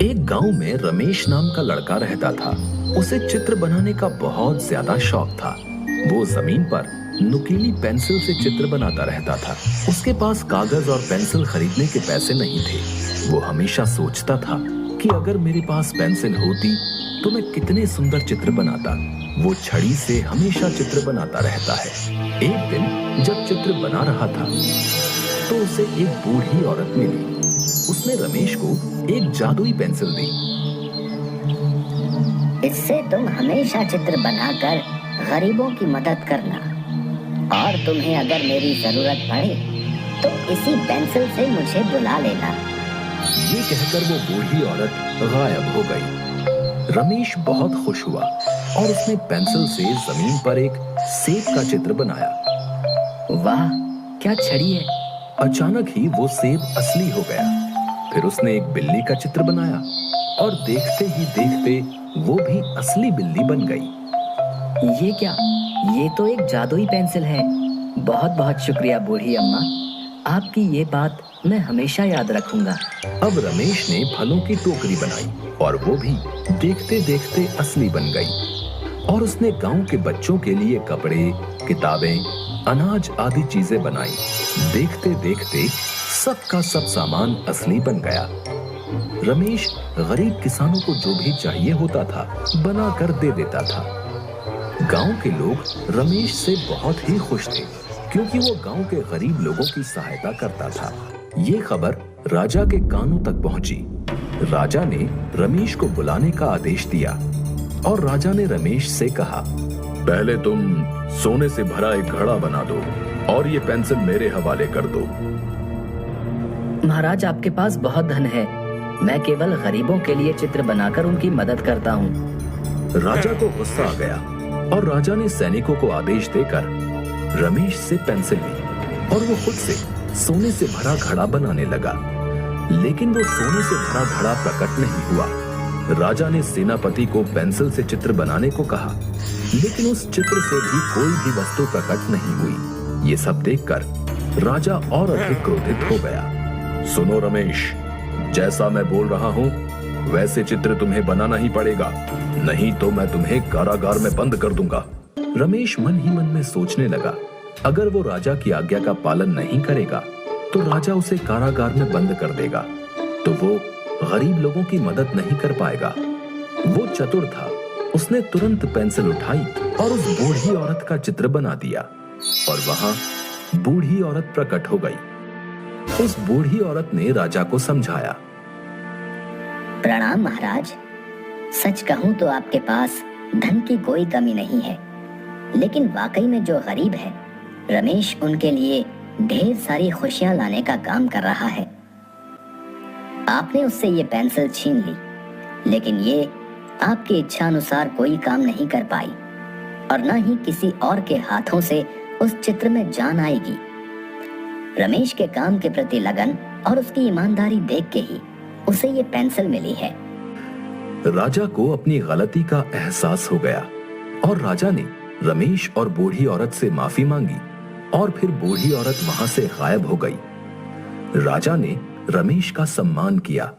एक गांव में रमेश नाम का लड़का रहता था। उसे चित्र बनाने का बहुत ज्यादा शौक था। वो जमीन पर नुकीली पेंसिल से चित्र बनाता रहता था। उसके पास कागज और पेंसिल खरीदने के पैसे नहीं थे। वो हमेशा सोचता था कि अगर मेरे पास पेंसिल होती तो मैं कितने सुंदर चित्र बनाता। वो छड़ी से हमेशा चित्र बनाता रहता है। एक दिन जब चित्र बना रहा था तो उसे एक बूढ़ी औरत मिली। उसने रमेश को एक जादुई पेंसिल दी। इससे तुम हमेशा चित्र बनाकर गरीबों की मदद करना, और तुम्हें अगर मेरी जरूरत पड़े तो इसी पेंसिल से मुझे बुला लेना। ये कहकर वो बूढ़ी औरत गायब हो गई। रमेश बहुत खुश हुआ और उसने पेंसिल से जमीन पर एक सेब का चित्र बनाया। वाह, क्या छड़ी है! अचानक ही वो सेब असली हो गया। फिर उसने एक बिल्ली का चित्र बनाया और देखते ही देखते वो भी असली बिल्ली बन गई। ये क्या? ये तो एक जादुई पेंसिल है। बहुत बहुत शुक्रिया बूढ़ी अम्मा, आपकी ये बात मैं हमेशा याद रखूंगा। अब रमेश ने फलों की टोकरी बनाई और वो भी देखते देखते असली बन गई। और उसने गांव के बच्चों के लिए कपड़े, किताबें, अनाज आदि चीजें बनाई। देखते देखते सबका सब सामान असली बन गया। रमेश गरीब किसानों को जो भी चाहिए होता था बना कर दे देता था। गांव के लोग रमेश से बहुत ही खुश थे क्योंकि वो गांव के गरीब लोगों की सहायता करता था। ये खबर राजा के कानों तक पहुंची। राजा ने रमेश को बुलाने का आदेश दिया और राजा ने रमेश से कहा, पहले तुम सोने से भरा एक घड़ा बना दो और ये पेंसिल मेरे हवाले कर दो। महाराज, आपके पास बहुत धन है। मैं केवल गरीबों के लिए चित्र बनाकर उनकी मदद करता हूँ। राजा को गुस्सा आ गया और राजा ने सैनिकों को आदेश देकर रमेश से पेंसिल ली और वो खुद से सोने से भरा घड़ा बनाने लगा। लेकिन वो सोने से भरा घड़ा प्रकट नहीं हुआ। राजा ने सेनापति को पेंसिल से चित्र बनाने को कहा, लेकिन उस चित्र से भी कोई भी वस्तु प्रकट नहीं हुई। ये सब देखकर राजा और अधिक क्रोधित हो गया। सुनो रमेश, जैसा मैं बोल रहा हूँ वैसे चित्र तुम्हें बनाना ही पड़ेगा, नहीं तो मैं तुम्हें कारागार में बंद कर दूंगा। रमेश मन ही मन में सोचने लगा, अगर वो राजा की आज्ञा का पालन नहीं करेगा तो राजा उसे कारागार में बंद कर देगा, तो वो गरीब लोगों की मदद नहीं कर पाएगा। वो चतुर था। उसने तुरंत पेंसिल उठाई और उस बूढ़ी औरत का चित्र बना दिया और वहां बूढ़ी औरत प्रकट हो गई। उस बूढ़ी औरत ने राजा को समझाया। प्रणाम महाराज, सच कहूँ तो आपके पास धन की कोई कमी नहीं है, लेकिन वाकई में जो गरीब है रमेश उनके लिए ढेर सारी खुशियां लाने का काम कर रहा है। आपने उससे ये पेंसिल छीन ली, लेकिन ये आपकी इच्छा अनुसार कोई काम नहीं कर पाई और न ही किसी और के हाथों से उस चित्र में जान आएगी। रमेश के काम के प्रति लगन और उसकी ईमानदारी देख के ही उसे ये पेंसिल मिली है। राजा को अपनी गलती का एहसास हो गया और राजा ने रमेश और बूढ़ी औरत से माफी मांगी और फिर बूढ़ी औरत वहां से गायब हो गई। राजा ने रमेश का सम्मान किया